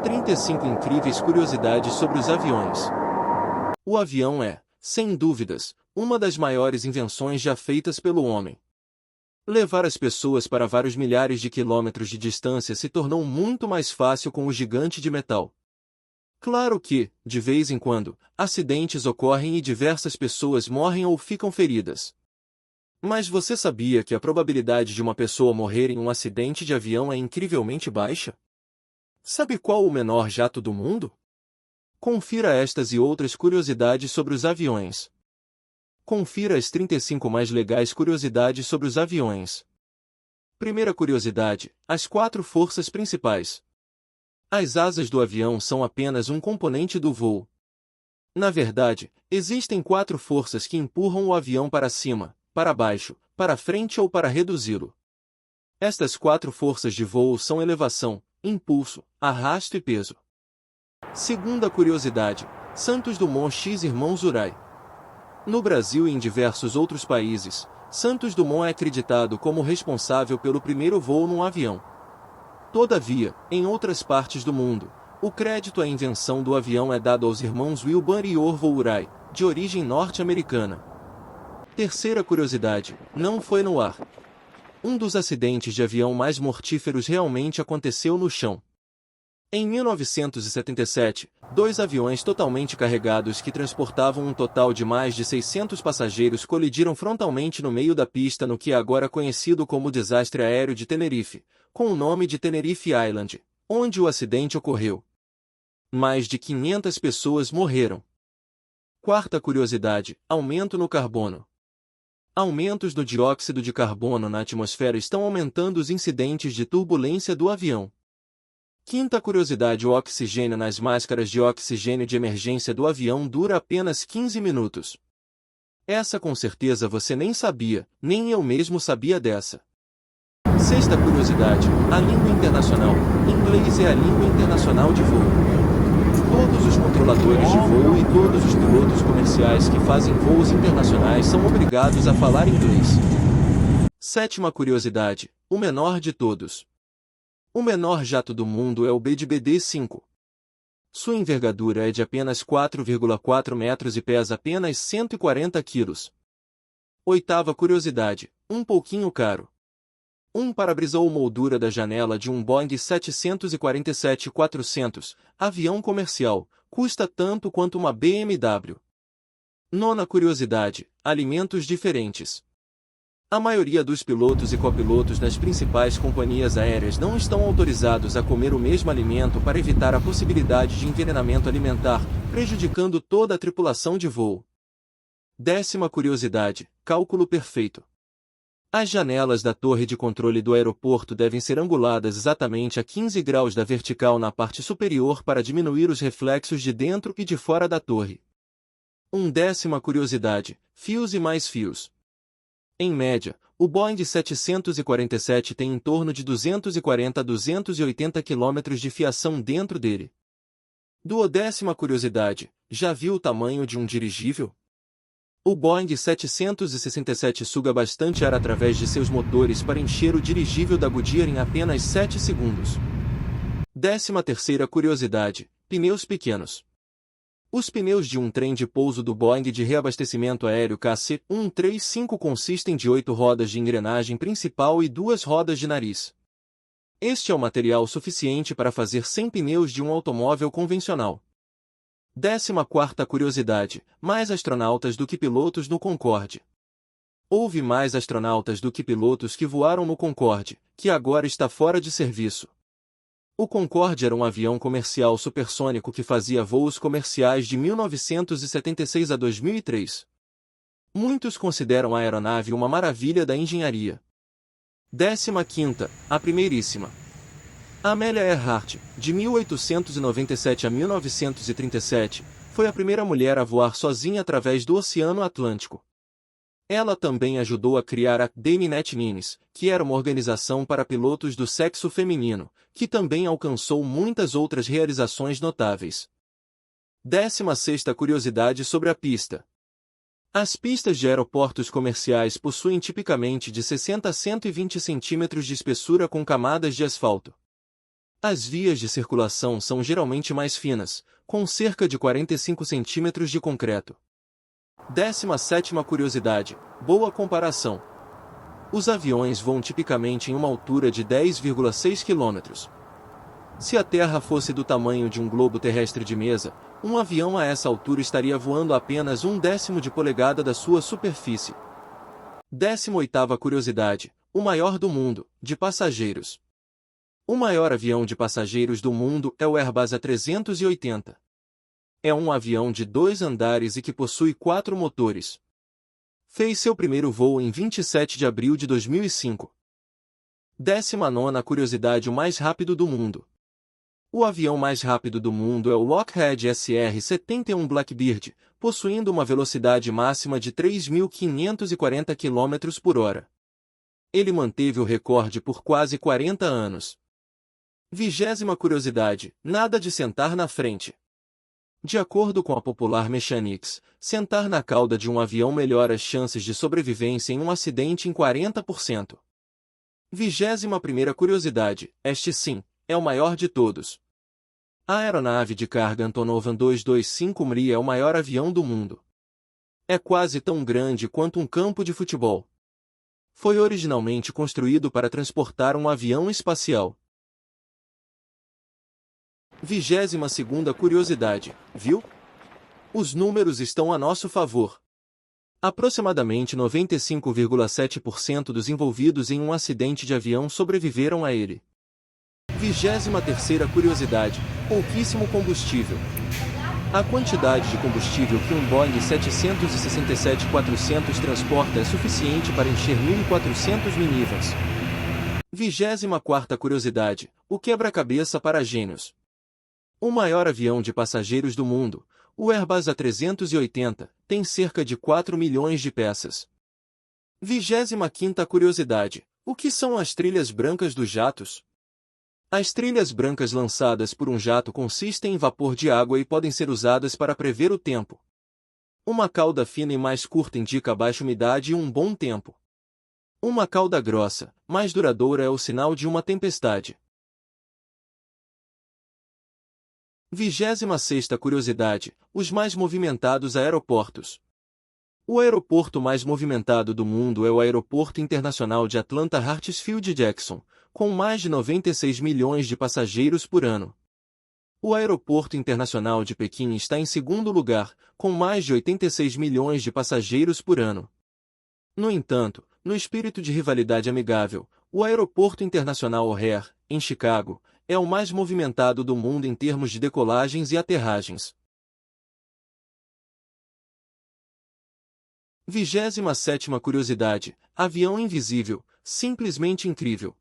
35 incríveis curiosidades sobre os aviões. O avião é, sem dúvidas, uma das maiores invenções já feitas pelo homem. Levar as pessoas para vários milhares de quilômetros de distância se tornou muito mais fácil com o gigante de metal. Claro que, de vez em quando, acidentes ocorrem e diversas pessoas morrem ou ficam feridas. Mas você sabia que a probabilidade de uma pessoa morrer em um acidente de avião é incrivelmente baixa? Sabe qual o menor jato do mundo? Confira estas e outras curiosidades sobre os aviões. Confira as 35 mais legais curiosidades sobre os aviões. Primeira curiosidade: as 4 forças principais. As asas do avião são apenas um componente do voo. Na verdade, existem 4 forças que empurram o avião para cima, para baixo, para frente ou para reduzi-lo. Estas 4 forças de voo são elevação, impulso, arrasto e peso. Segunda curiosidade: Santos Dumont X Irmãos Wright. No Brasil e em diversos outros países, Santos Dumont é acreditado como responsável pelo primeiro voo num avião. Todavia, em outras partes do mundo, o crédito à invenção do avião é dado aos irmãos Wilbur e Orville Wright, de origem norte-americana. Terceira curiosidade: não foi no ar. Um dos acidentes de avião mais mortíferos realmente aconteceu no chão. Em 1977, 2 aviões totalmente carregados que transportavam um total de mais de 600 passageiros colidiram frontalmente no meio da pista no que é agora conhecido como Desastre Aéreo de Tenerife, com o nome de Tenerife Island, onde o acidente ocorreu. Mais de 500 pessoas morreram. Quarta curiosidade: aumento no carbono. Aumentos do dióxido de carbono na atmosfera estão aumentando os incidentes de turbulência do avião. Quinta curiosidade: o oxigênio nas máscaras de oxigênio de emergência do avião dura apenas 15 minutos. Essa com certeza você nem sabia, nem eu mesmo sabia dessa. Sexta curiosidade: a língua internacional. Inglês é a língua internacional de voo. Todos os controladores de voo e todos os pilotos comerciais que fazem voos internacionais são obrigados a falar inglês. Sétima curiosidade: o menor de todos. O menor jato do mundo é o BD-5. Sua envergadura é de apenas 4,4 metros e pesa apenas 140 quilos. Oitava curiosidade: um pouquinho caro. Um para-brisa ou moldura da janela de um Boeing 747-400, avião comercial, custa tanto quanto uma BMW. Nona curiosidade: alimentos diferentes. A maioria dos pilotos e copilotos das principais companhias aéreas não estão autorizados a comer o mesmo alimento para evitar a possibilidade de envenenamento alimentar, prejudicando toda a tripulação de voo. Décima curiosidade: cálculo perfeito. As janelas da torre de controle do aeroporto devem ser anguladas exatamente a 15 graus da vertical na parte superior para diminuir os reflexos de dentro e de fora da torre. Décima curiosidade: fios e mais fios. Em média, o Boeing 747 tem em torno de 240 a 280 km de fiação dentro dele. Duodécima curiosidade: já viu o tamanho de um dirigível? O Boeing 767 suga bastante ar através de seus motores para encher o dirigível da Goodyear em apenas 7 segundos. 13ª curiosidade: pneus pequenos. Os pneus de um trem de pouso do Boeing de reabastecimento aéreo KC-135 consistem de 8 rodas de engrenagem principal e 2 rodas de nariz. Este é o material suficiente para fazer 100 pneus de um automóvel convencional. 14ª curiosidade: mais astronautas do que pilotos no Concorde. Houve mais astronautas do que pilotos que voaram no Concorde, que agora está fora de serviço. O Concorde era um avião comercial supersônico que fazia voos comerciais de 1976 a 2003. Muitos consideram a aeronave uma maravilha da engenharia. 15ª, a primeiríssima. Amélia Earhart, de 1897 a 1937, foi a primeira mulher a voar sozinha através do Oceano Atlântico. Ela também ajudou a criar a Daminet Ninis, que era uma organização para pilotos do sexo feminino, que também alcançou muitas outras realizações notáveis. 16ª curiosidade sobre a pista. As pistas de aeroportos comerciais possuem tipicamente de 60 a 120 centímetros de espessura com camadas de asfalto. As vias de circulação são geralmente mais finas, com cerca de 45 centímetros de concreto. 17ª curiosidade, boa comparação. Os aviões voam tipicamente em uma altura de 10,6 km. Se a Terra fosse do tamanho de um globo terrestre de mesa, um avião a essa altura estaria voando a apenas 1/10 de polegada da sua superfície. 18ª curiosidade, o maior do mundo, de passageiros. O maior avião de passageiros do mundo é o Airbus A380. É um avião de 2 andares e que possui 4 motores. Fez seu primeiro voo em 27 de abril de 2005. 19ª curiosidade, o mais rápido do mundo. O avião mais rápido do mundo é o Lockheed SR-71 Blackbird, possuindo uma velocidade máxima de 3.540 km por hora. Ele manteve o recorde por quase 40 anos. 20ª curiosidade, nada de sentar na frente. De acordo com a popular Mechanics, sentar na cauda de um avião melhora as chances de sobrevivência em um acidente em 40%. 21ª curiosidade, este sim, é o maior de todos. A aeronave de carga Antonov An-225 MRI é o maior avião do mundo. É quase tão grande quanto um campo de futebol. Foi originalmente construído para transportar um avião espacial. 22ª curiosidade, viu? Os números estão a nosso favor. Aproximadamente 95,7% dos envolvidos em um acidente de avião sobreviveram a ele. 23ª curiosidade, pouquíssimo combustível. A quantidade de combustível que um Boeing 767-400 transporta é suficiente para encher 1.400 minivans. 24ª curiosidade, o quebra-cabeça para gênios. O maior avião de passageiros do mundo, o Airbus A380, tem cerca de 4 milhões de peças. 25ª curiosidade, o que são as trilhas brancas dos jatos? As trilhas brancas lançadas por um jato consistem em vapor de água e podem ser usadas para prever o tempo. Uma cauda fina e mais curta indica baixa umidade e um bom tempo. Uma cauda grossa, mais duradoura é o sinal de uma tempestade. 26ª curiosidade, os mais movimentados aeroportos. O aeroporto mais movimentado do mundo é o Aeroporto Internacional de Atlanta Hartsfield Jackson, com mais de 96 milhões de passageiros por ano. O Aeroporto Internacional de Pequim está em segundo lugar, com mais de 86 milhões de passageiros por ano. No entanto, no espírito de rivalidade amigável, o Aeroporto Internacional O'Hare, em Chicago, é o mais movimentado do mundo em termos de decolagens e aterragens. 27ª curiosidade, avião invisível, simplesmente incrível.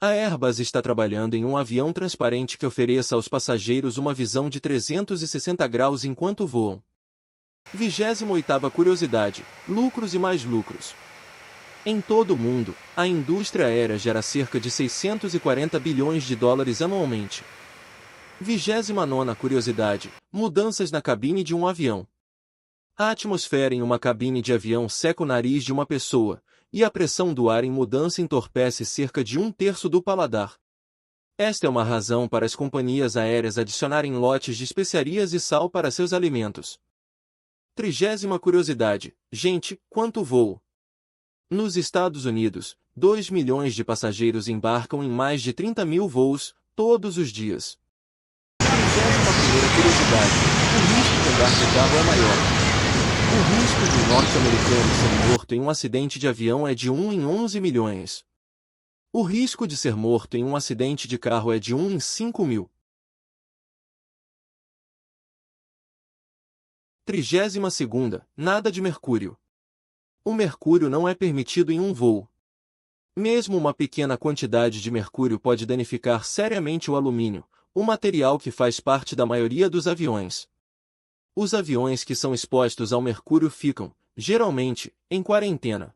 A Airbus está trabalhando em um avião transparente que ofereça aos passageiros uma visão de 360 graus enquanto voam. 28ª curiosidade, lucros e mais lucros. Em todo o mundo, a indústria aérea gera cerca de 640 bilhões de dólares anualmente. 29ª curiosidade, mudanças na cabine de um avião. A atmosfera em uma cabine de avião seca o nariz de uma pessoa, e a pressão do ar em mudança entorpece cerca de 1/3 do paladar. Esta é uma razão para as companhias aéreas adicionarem lotes de especiarias e sal para seus alimentos. 30ª curiosidade, gente, quanto voo? Nos Estados Unidos, 2 milhões de passageiros embarcam em mais de 30 mil voos, todos os dias. 31ª curiosidade, o risco de andar de carro é maior. O risco de um norte-americano ser morto em um acidente de avião é de 1 em 11 milhões. O risco de ser morto em um acidente de carro é de 1 em 5 mil. 32ª, nada de mercúrio. O mercúrio não é permitido em um voo. Mesmo uma pequena quantidade de mercúrio pode danificar seriamente o alumínio, o material que faz parte da maioria dos aviões. Os aviões que são expostos ao mercúrio ficam, geralmente, em quarentena.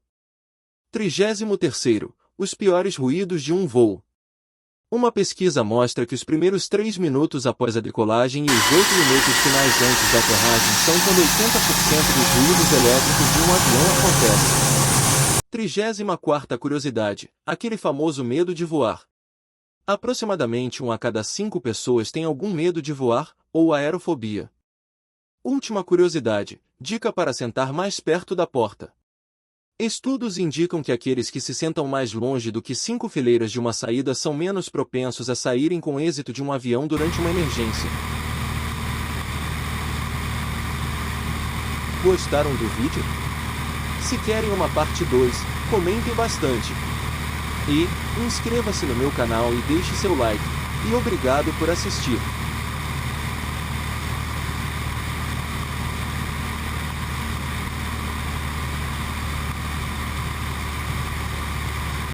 33º, os piores ruídos de um voo. Uma pesquisa mostra que os primeiros 3 minutos após a decolagem e os 8 minutos finais antes da aterragem são quando 80% dos ruídos elétricos de um avião acontecem. 34ª curiosidade, aquele famoso medo de voar. Aproximadamente 1 a cada 5 pessoas tem algum medo de voar, ou aerofobia. Última curiosidade, dica para sentar mais perto da porta. Estudos indicam que aqueles que se sentam mais longe do que 5 fileiras de uma saída são menos propensos a saírem com êxito de um avião durante uma emergência. Gostaram do vídeo? Se querem uma parte 2, comentem bastante. E inscreva-se no meu canal e deixe seu like. E obrigado por assistir.